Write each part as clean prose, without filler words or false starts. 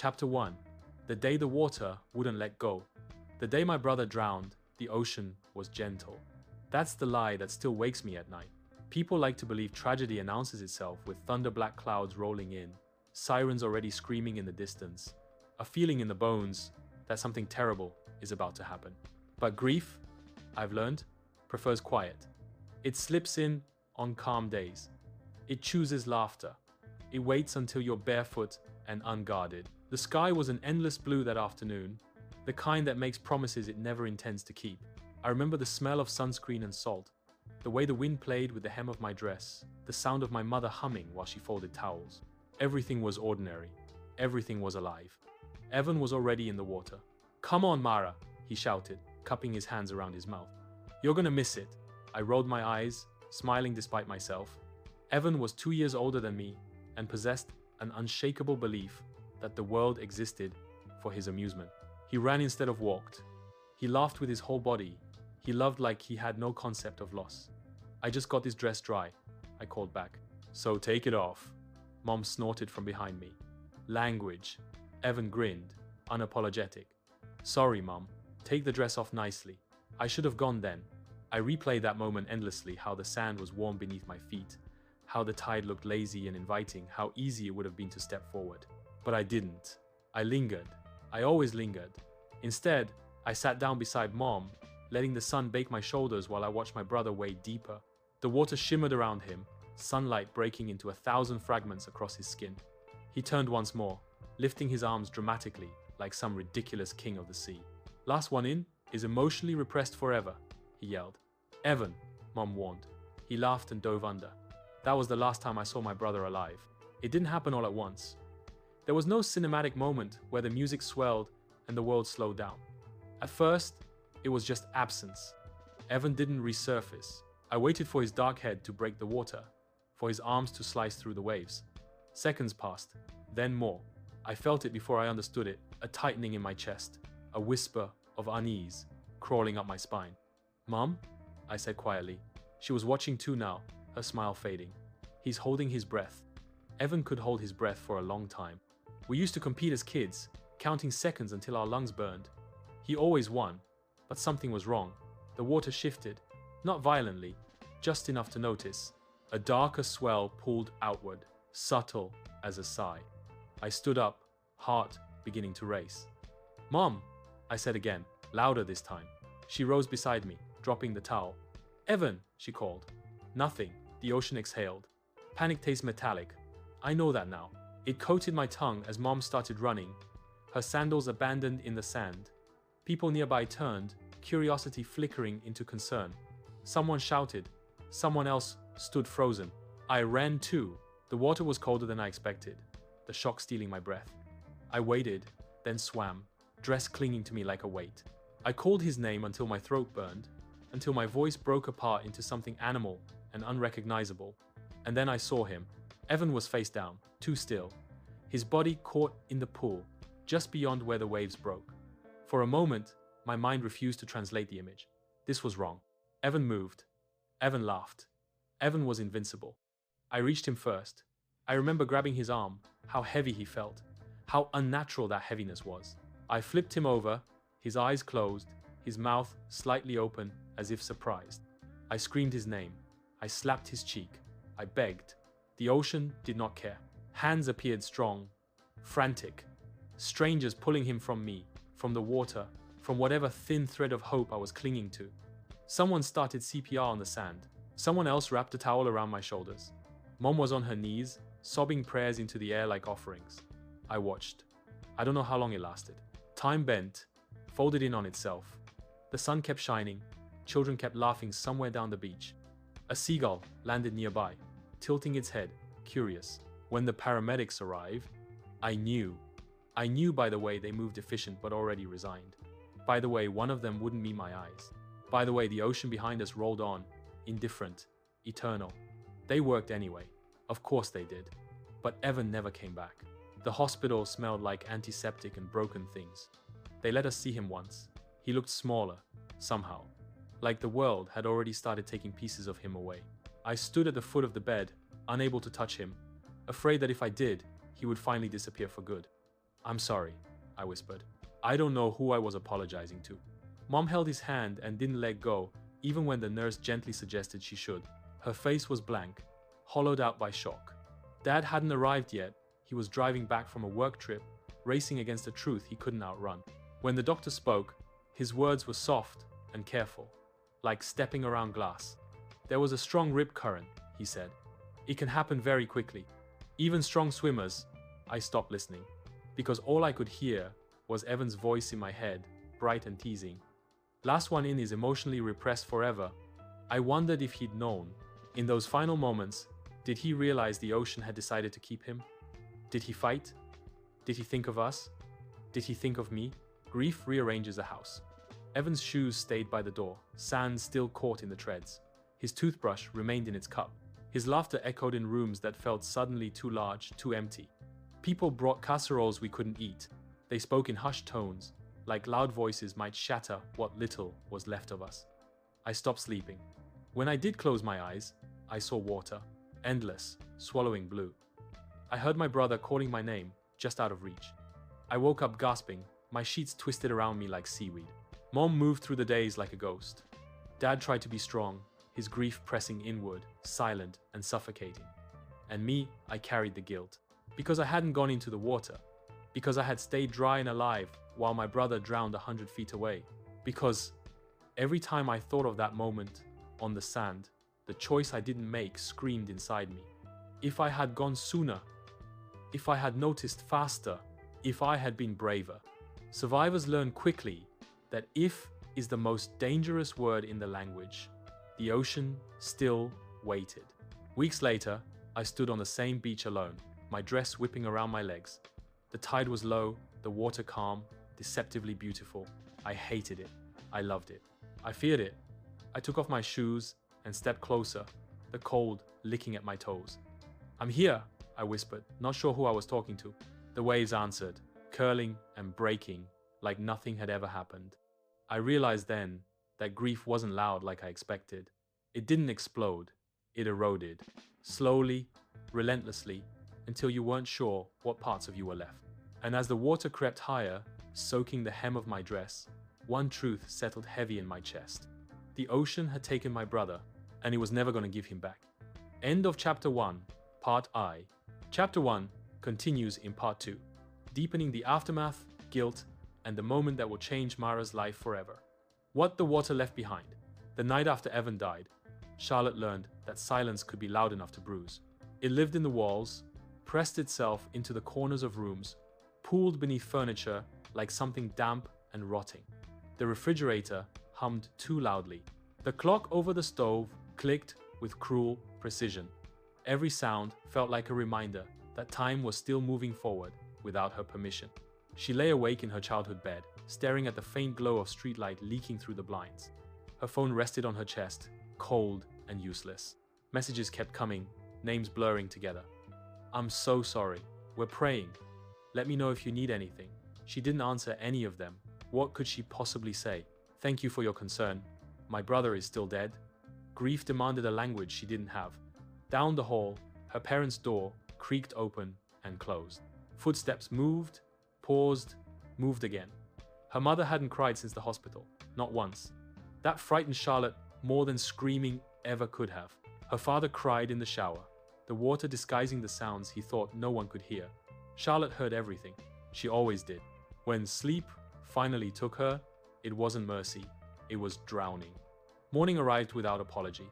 Chapter 1. The day the water wouldn't let go. The day my brother drowned, the ocean was gentle. That's the lie that still wakes me at night. People like to believe tragedy announces itself with thunder-black clouds rolling in, sirens already screaming in the distance, a feeling in the bones that something terrible is about to happen. But grief, I've learned, prefers quiet. It slips in on calm days. It chooses laughter. It waits until you're barefoot and unguarded. The sky was an endless blue that afternoon, the kind that makes promises it never intends to keep. I remember the smell of sunscreen and salt, the way the wind played with the hem of my dress, the sound of my mother humming while she folded towels. Everything was ordinary. Everything was alive. Evan was already in the water. "Come on, Mara," he shouted, cupping his hands around his mouth. "You're gonna miss it." I rolled my eyes, smiling despite myself. Evan was 2 years older than me and possessed an unshakable belief that the world existed for his amusement. He ran instead of walked. He laughed with his whole body. He loved like he had no concept of loss. "I just got this dress dry," I called back. "So take it off," Mom snorted from behind me. Language. Evan grinned, unapologetic. "Sorry, Mom. Take the dress off nicely." I should have gone then. I replayed that moment endlessly, how the sand was warm beneath my feet, how the tide looked lazy and inviting, how easy it would have been to step forward. But I didn't. I lingered. I always lingered. Instead, I sat down beside Mom, letting the sun bake my shoulders while I watched my brother wade deeper. The water shimmered around him, sunlight breaking into 1,000 fragments across his skin. He turned once more, lifting his arms dramatically, like some ridiculous king of the sea. "Last one in is emotionally repressed forever," he yelled. "Evan," Mom warned. He laughed and dove under. That was the last time I saw my brother alive. It didn't happen all at once. There was no cinematic moment where the music swelled and the world slowed down. At first, it was just absence. Evan didn't resurface. I waited for his dark head to break the water, for his arms to slice through the waves. Seconds passed, then more. I felt it before I understood it, a tightening in my chest, a whisper of unease crawling up my spine. "Mom?" I said quietly. She was watching too now, her smile fading. "He's holding his breath." Evan could hold his breath for a long time. We used to compete as kids, counting seconds until our lungs burned. He always won, but something was wrong. The water shifted, not violently, just enough to notice. A darker swell pulled outward, subtle as a sigh. I stood up, heart beginning to race. "Mom," I said again, louder this time. She rose beside me, dropping the towel. "Evan," she called. Nothing. The ocean exhaled. Panic tastes metallic. I know that now. It coated my tongue as Mom started running, her sandals abandoned in the sand. People nearby turned, curiosity flickering into concern. Someone shouted. Someone else stood frozen. I ran too. The water was colder than I expected, the shock stealing my breath. I waded, then swam, dress clinging to me like a weight. I called his name until my throat burned, until my voice broke apart into something animal and unrecognizable. And then I saw him. Evan was face down, too still, his body caught in the pool, just beyond where the waves broke. For a moment, my mind refused to translate the image. This was wrong. Evan moved. Evan laughed. Evan was invincible. I reached him first. I remember grabbing his arm, how heavy he felt, how unnatural that heaviness was. I flipped him over, his eyes closed, his mouth slightly open as if surprised. I screamed his name. I slapped his cheek. I begged. The ocean did not care. Hands appeared strong, frantic. Strangers pulling him from me, from the water, from whatever thin thread of hope I was clinging to. Someone started CPR on the sand. Someone else wrapped a towel around my shoulders. Mom was on her knees, sobbing prayers into the air like offerings. I watched. I don't know how long it lasted. Time bent, folded in on itself. The sun kept shining. Children kept laughing somewhere down the beach. A seagull landed nearby, tilting its head, curious. When the paramedics arrived, I knew. I knew by the way they moved efficient but already resigned. By the way, one of them wouldn't meet my eyes. By the way, the ocean behind us rolled on, indifferent, eternal. They worked anyway. Of course they did. But Evan never came back. The hospital smelled like antiseptic and broken things. They let us see him once. He looked smaller, somehow. Like the world had already started taking pieces of him away. I stood at the foot of the bed, unable to touch him, afraid that if I did, he would finally disappear for good. I'm sorry, I whispered. I don't know who I was apologizing to. Mom held his hand and didn't let go, even when the nurse gently suggested she should. Her face was blank, hollowed out by shock. Dad hadn't arrived yet. He was driving back from a work trip, racing against a truth he couldn't outrun. When the doctor spoke, his words were soft and careful, like stepping around glass. There was a strong rip current, he said. It can happen very quickly. Even strong swimmers. I stopped listening, because all I could hear was Evan's voice in my head, bright and teasing. Last one in is emotionally repressed forever. I wondered if he'd known. In those final moments, did he realize the ocean had decided to keep him? Did he fight? Did he think of us? Did he think of me? Grief rearranges a house. Evan's shoes stayed by the door, sand still caught in the treads. His toothbrush remained in its cup. His laughter echoed in rooms that felt suddenly too large, too empty. People brought casseroles we couldn't eat. They spoke in hushed tones, like loud voices might shatter what little was left of us. I stopped sleeping. When I did close my eyes, I saw water, endless, swallowing blue. I heard my brother calling my name, just out of reach. I woke up gasping, my sheets twisted around me like seaweed. Mom moved through the days like a ghost. Dad tried to be strong, his grief pressing inward, silent and suffocating. And me, I carried the guilt. Because I hadn't gone into the water. Because I had stayed dry and alive while my brother drowned 100 feet away. Because every time I thought of that moment on the sand, the choice I didn't make screamed inside me. If I had gone sooner, if I had noticed faster, if I had been braver. Survivors learn quickly that if is the most dangerous word in the language. The ocean still waited. Weeks later, I stood on the same beach alone, my dress whipping around my legs. The tide was low, the water calm, deceptively beautiful. I hated it. I loved it. I feared it. I took off my shoes and stepped closer, the cold licking at my toes. I'm here, I whispered, not sure who I was talking to. The waves answered, curling and breaking like nothing had ever happened. I realized then that grief wasn't loud like I expected. It didn't explode. It eroded, slowly, relentlessly, until you weren't sure what parts of you were left. And as the water crept higher, soaking the hem of my dress, one truth settled heavy in my chest. The ocean had taken my brother, and it was never going to give him back. End of Chapter 1, Part I. Chapter 1 continues in Part 2, deepening the aftermath, guilt, and the moment that will change Mara's life forever. What the water left behind. The night after Evan died, Charlotte learned that silence could be loud enough to bruise. It lived in the walls, pressed itself into the corners of rooms, pooled beneath furniture like something damp and rotting. The refrigerator hummed too loudly. The clock over the stove clicked with cruel precision. Every sound felt like a reminder that time was still moving forward without her permission. She lay awake in her childhood bed, staring at the faint glow of streetlight leaking through the blinds. Her phone rested on her chest, cold and useless. Messages kept coming, names blurring together. I'm so sorry. We're praying. Let me know if you need anything. She didn't answer any of them. What could she possibly say? Thank you for your concern. My brother is still dead. Grief demanded a language she didn't have. Down the hall, her parents' door creaked open and closed. Footsteps moved, paused, moved again. Her mother hadn't cried since the hospital, not once. That frightened Charlotte more than screaming ever could have. Her father cried in the shower, the water disguising the sounds he thought no one could hear. Charlotte heard everything. She always did. When sleep finally took her, it wasn't mercy, it was drowning. Morning arrived without apology.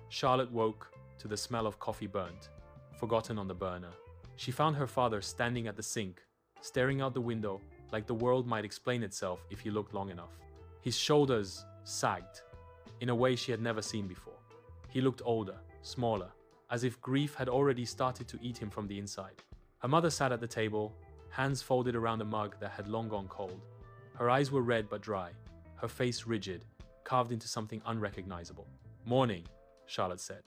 Charlotte woke to the smell of coffee burnt, forgotten on the burner. She found her father standing at the sink, staring out the window like the world might explain itself if he looked long enough. His shoulders sagged in a way she had never seen before. He looked older, smaller, as if grief had already started to eat him from the inside. Her mother sat at the table, hands folded around a mug that had long gone cold. Her eyes were red but dry, her face rigid, carved into something unrecognizable. "Morning," Charlotte said.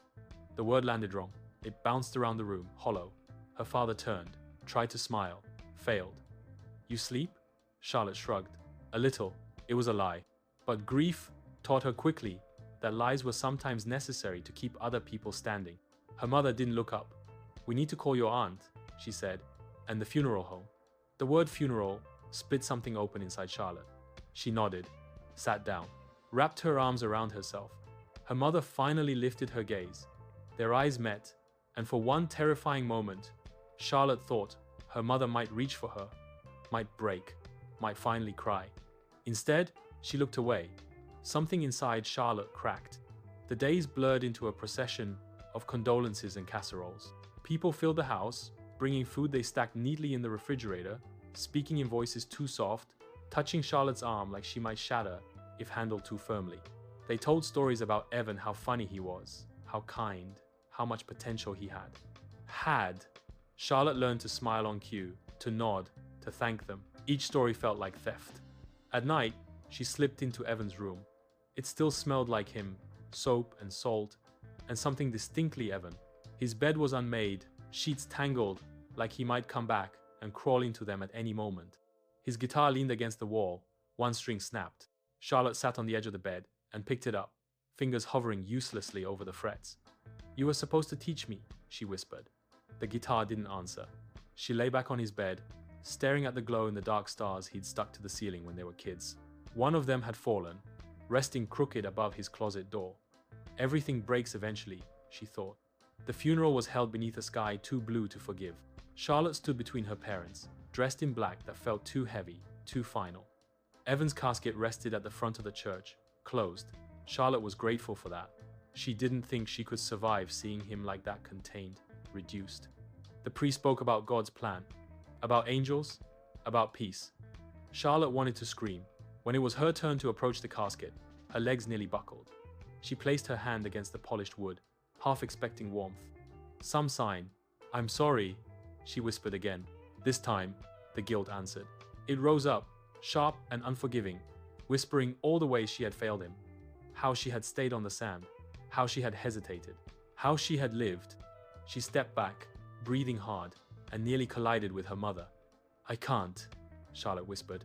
The word landed wrong. It bounced around the room, hollow. Her father turned, tried to smile, failed. "You sleep?" Charlotte shrugged. A little. It was a lie. But grief taught her quickly that lies were sometimes necessary to keep other people standing. Her mother didn't look up. "We need to call your aunt," she said, "and the funeral home." The word funeral split something open inside Charlotte. She nodded, sat down, wrapped her arms around herself. Her mother finally lifted her gaze. Their eyes met, and for one terrifying moment, Charlotte thought her mother might reach for her, might break, might finally cry. Instead, she looked away. Something inside Charlotte cracked. The days blurred into a procession of condolences and casseroles. People filled the house, bringing food they stacked neatly in the refrigerator, speaking in voices too soft, touching Charlotte's arm like she might shatter if handled too firmly. They told stories about Evan, how funny he was, how kind, how much potential he had. Charlotte learned to smile on cue, to nod, to thank them. Each story felt like theft. At night, she slipped into Evan's room. It still smelled like him, soap and salt, and something distinctly Evan. His bed was unmade, sheets tangled, like he might come back and crawl into them at any moment. His guitar leaned against the wall, one string snapped. Charlotte sat on the edge of the bed and picked it up, fingers hovering uselessly over the frets. "You were supposed to teach me," she whispered. The guitar didn't answer. She lay back on his bed, staring at the glow in the dark stars he'd stuck to the ceiling when they were kids. One of them had fallen, resting crooked above his closet door. Everything breaks eventually, she thought. The funeral was held beneath a sky too blue to forgive. Charlotte stood between her parents, dressed in black that felt too heavy, too final. Evan's casket rested at the front of the church, closed. Charlotte was grateful for that. She didn't think she could survive seeing him like that, contained, reduced. The priest spoke about God's plan, about angels, about peace. Charlotte wanted to scream. When it was her turn to approach the casket, her legs nearly buckled. She placed her hand against the polished wood, half expecting warmth. Some sign. "I'm sorry," she whispered again. This time, the guilt answered. It rose up, sharp and unforgiving, whispering all the ways she had failed him. How she had stayed on the sand, how she had hesitated, how she had lived. She stepped back, breathing hard, and nearly collided with her mother. "I can't," Charlotte whispered.